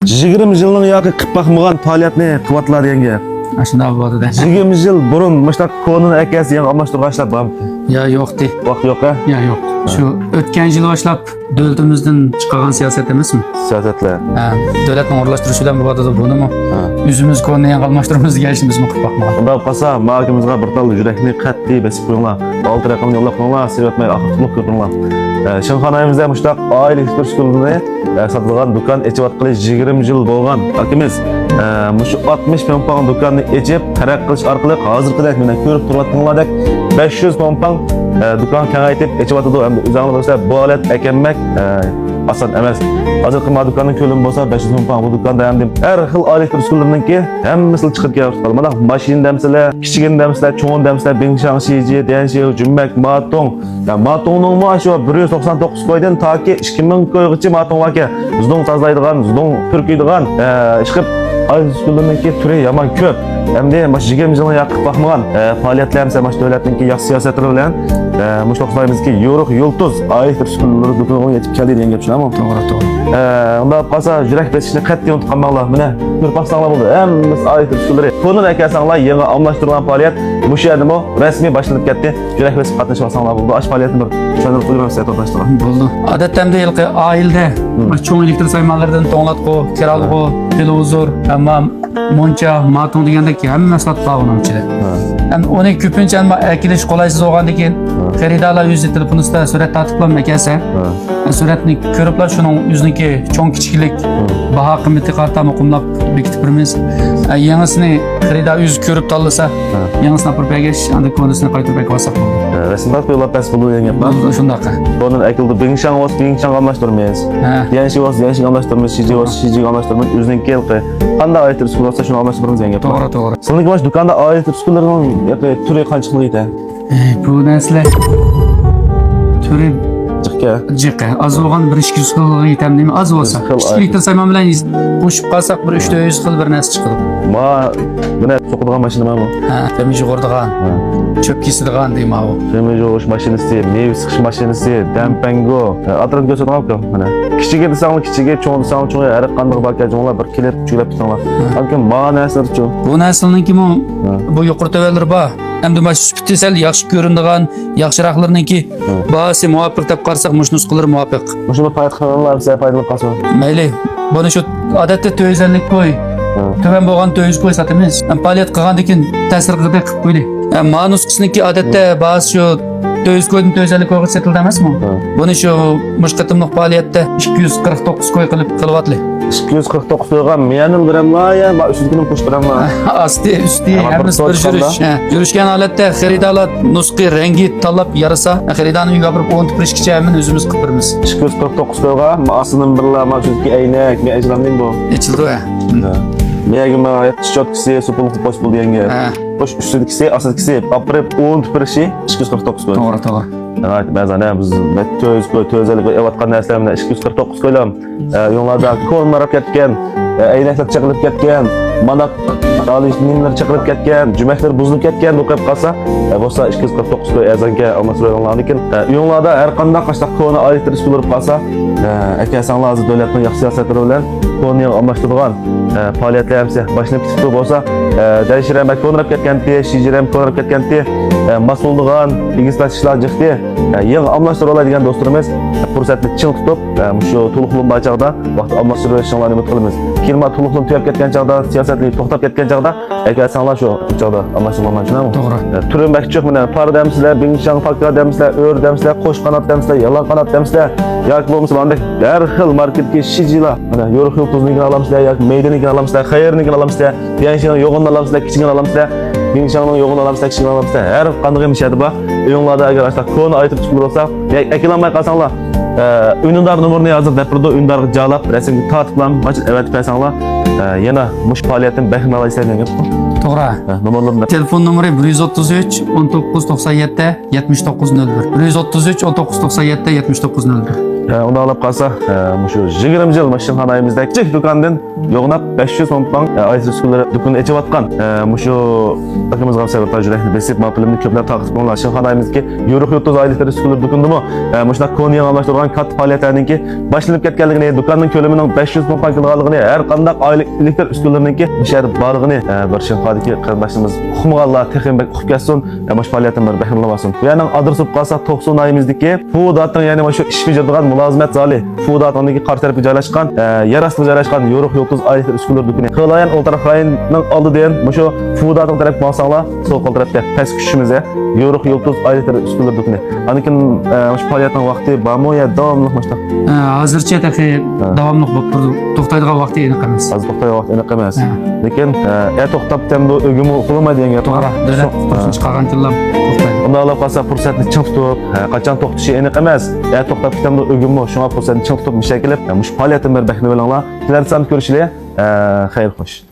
20 yılın yoki qilib boqmagan faoliyatni qilyaptilar yenge. Shunday bo'ldi-da. 20 yıl burun muştaq konini akasi yangi almashtirganlar bormi? Ya yo'q-di. Vaqt yo'q a? Ya yo'q. Shu o'tgan yil boshlab davlatimizdan chiqqan siyosat emasmi? Siyosatlar. Davlatning o'rlashtirishi bilan bo'ladi bunimi? O'zimiz konini yangi almashtirishimizga ishimizni qilib boqmagan. Unda qolsa, makimizga bir tal yurakni qat'iy besib qo'yinglar. 6 raqamni yo'llab qo'yinglar, sirvatmay oqib qo'yinglar. Şanxonayimizda muştaq oila yetishtirishni sotilgan do'kon echib 20 yil bo'lgan. Akimiz mush 60 pompang do'konni echib taraq qilish orqali hozirgidek mana ko'rib turibsizlardek 500 pompang do'kon kengaytib echyapti. Endi o'zinglar bo'lsa bu holat ekanmak asan emas. Hozirgi do'konning ko'lami bo'lsa 500 pompang bu do'konda ham har xil elektr uskunlarniki hammasi chiqib kelyapti. Mana mashina damsizlar, kichigin damsizlar, cho'ng damsizlar, Bingshan Shiji, Dianshi, Junmak, Matong. Matongning shu 199 koydan toki 2000 koygacha Matong aka. Zudong tozlaydigan, zudong turkiydigan, chiqib elektr uskunlarniki turi yomon ko'p. Endi 20 yilni yaqib baxmagan faoliyatlarimiz ham davlatning yaxshi siyosatlari bilan mushtoqlarimizga yo'riq yo'ltuz elektr uskunalari do'koniga yetib keldi degan gap tushunami? To'g'ri. Unda qolsa yurak besishni qat'iy unutib qolmanglar. Mana ko'rib baxsanglar bo'ldi. Hammasi elektr uskunalari. Buni akasanglar yangi almashtirilgan faoliyat mush yerdimi rasmiy boshlanib ketdi. Yurak besib qatnashib olsanglar bo'ldi. Ash faoliyatni bir tushuntirib qo'yamiz saytdoshlar. Bo'ldi. Odatda yilqi oilda cho'ng elektr saymanlardan to'nglatqu, keralqu, televizor, hamma moncha, matung degandek hammasi sotib ichida. Ham uni ko'pincha akilish qolaysiz bo'lgandan keyin xaridorlar o'zi telefonida surat tartiblanma kelsa, suratni ko'riblar shuning o'ziniki cho'ng kichiklik baho qiymati qarta muqimlab bekitib turamiz. Yangisini xaridor o'zi ko'rib tanlasa, yangisini purpagash, anda ko'nisini qaytarib qo'ysak bo'ladi. Rasmiyat qo'yilib pas bo'ldi degan gap. Shunaqa. Bunun akılda Bingshan almashtirmaymiz. Dianshi almashtirmaymiz, Shiji almashtirmaymiz. O'ziniki yilqi qanday elektr uskunasi olsa shuni almashtiramiz degan gap. To'g'ri. Sizning bosh do'konda elektr uskunalarining turi qancha ekan? Bu narsalar turi jiqqa az bo'lgan 1-200 xilga yetamdimi? Az bo'lsa. Elektr sayman bilan qo'shib qolsak 1-300 xil bir narsa chiqadi. Buni so'qadigan mashina bu. Temij yo'g'irdigan. Çöp kesadigan deyman bu. Temij yo'g'ish mashinasi, meva siqish mashinasi, dampango, atrofga ko'rsatib mana. Kichigi desanglar kichigi, cho'ng desanglar cho'ng, har qanday barkajonglar bir kelib chuglab tursanglar. Balkim ma narsalar-chu. Bu narsalarniki bu yuqori tavalar bor. Endi mana shu sal yaxshi ko'rinadigan, yaxshiraqlarniki bahasi muvofiq deb qarsak, mushnusqalar muvofiq. Shuni foydalanlar, foydalanib qolsin. Mayli. Buni shu odatda 450 qo'y. Tuvan bo'lgan 400 qo'y sotamiz. Faoliyat qilgandan keyin ta'sir qilib qo'ydik. Manusqisniki odatda bahasi shu 400 qo'ydan 450 qo'yga sotildi emasmi? Buni shu mushqatimliq faoliyatda 249 qo'y qilib qilyapti. 249 qo'yga mening biramlar ya, ma ustiga qo'shib biramlar. Asti, hammasi bir yurish. Yurishgan holatda xaridorlar nusqi rangi tanlab yarasa, xaridorni uyga borib 10 prishgacha ham o'zimiz qilib beramiz. 249 qo'yga ma'asining birla mavjudki aynak, men ajramning bu. Echildi va. Meyagima chotkisi, supul qo'sh bo'ldi yangi. Qo'sh ustidagisi, astidagisi, aprib 10 prishi 249 qo'y. To'g'ri. Evet, ba'zan biz 400 qo'y, 450 qo'y evatgan narsalarni 249 qo'ylam. Yo'llarda konlarab ketgan, aynaklar chiqilib ketgan, mana dalishlar chiqilib ketgan, jumaklar buzilib ketgan o'qib qolsa, bo'lsa 249 qo'y azanga almastirganlar lekin yo'llarda har qanday qashda koni elektr uskunalari qolsa, akasanglar hozir davlatning yaxshi siyosatlari bilan koni almashtirgan faoliyatlarimiz boshlanib ketdi bo'lsa, dalishlar konlarab ketgan-ti, shijiram konlarab ketgan-ti, mas'uldigan, igizlashishlar jiqdi. Yangi almashtirib oladigan do'stlarimiz fursatni chil tutib, shu to'liqlim bachaqda vaqt almashtirishlarni umid qilamiz. Keyin to'liqlim tugab ketgan chaqda, siyosatli to'xtab ketgan chaqda, akasanglar shu chaqda almashtirmoqchi emasmi? To'g'ri. Turim bakchiq mana pardamsizlar, Bingshan fakradamsizlar, o'rdamsizlar, qo'sh qanotdamsizlar, yalan qanotdamsizlar, yoki bo'lmasa bunday har xil marketga shijilar. Mana yo'riq yo'ltuznikini olamsizlar, yoki maydanikini olamsizlar, xayrnikini olamsizlar, Dianshini yo'g'ini olamsizlar, kichigini olamsizlar. Bingshanning yo'g'ini olamsizlar, kichigini olamsizlar. Har qanday mishadi bor. Yo'nglarda agar ashta koni aytib chiqib bo'lsa, akilanmay qolsanglar, ünündar numarını yazıp deprede ündarı cağlap resimli tartıklam maçın evet pesanglar yana muş faaliyetin behrin alayısıyla ne yaptın? Doğru. Numaralarında. Telefon numarı 133 1997 79 01. 133 1997 79 01. Onu alıp kalsa, şu 20 yıl maşın hanayimizdeki çek dükkandan yoğunap 500 pompang ayet üskülleri dükkanı açıvatkan. Şu takımızga sebepler yürekli besip mapilimli köpler takip konular. Şın hanayimizdeki yoruq yurtuz ayetleri üskülleri dükkanı mı? Şuna Konya'ya alıştırılan kat faaliyetlerindeki başlanıp ketkenliğini, dükkanın kölümünün 500 pompang kılgalığını, her kandak aylık ilikler üsküllerindeki işer barığını bir şın hadiki kardeşimiz Xumgallah texin bek uxup ketsin, şu faaliyetin bir behrimli basın. Bu yana adırısıp kalsa 90 ayimizdeki Fudat'ın yani şu iş becirdiğin mülazimet zali, Fudat'ındaki karşı tarafı joylashgan, yer astı joylashgan yoruq yurtuz ayetleri üskülleri dükkanı. Kılayan o taraf rayının aldı diyen şu Fudat'ın tarafı basanglar, sol kol tarafta pes küçümüze yoruq yurtuz ayetleri üskülleri dükkanı. Anikin şu faaliyetin vakti barmı ya devamlı maçta? Hazırcha taxi davamlıq bo'lib turdi. To'xtaydigan vaqti aniq emas. Az to'xtay vaqti aniq emas. Lekin to'xtab temdi o'gimi uxlamaydi degan gap. To'g'ri, davlat chiqargan kunlar to'xtaydi. Unda alab qalsa fursatni ching tutib, qachon to'xtashi aniq emas. To'xtab temdi o'gimi shunga fursatni ching tutib, mushakilib, mush faoliyatim bir bahni bilanglar. Sizlar ham ko'rishlar. Xayr xo'sh.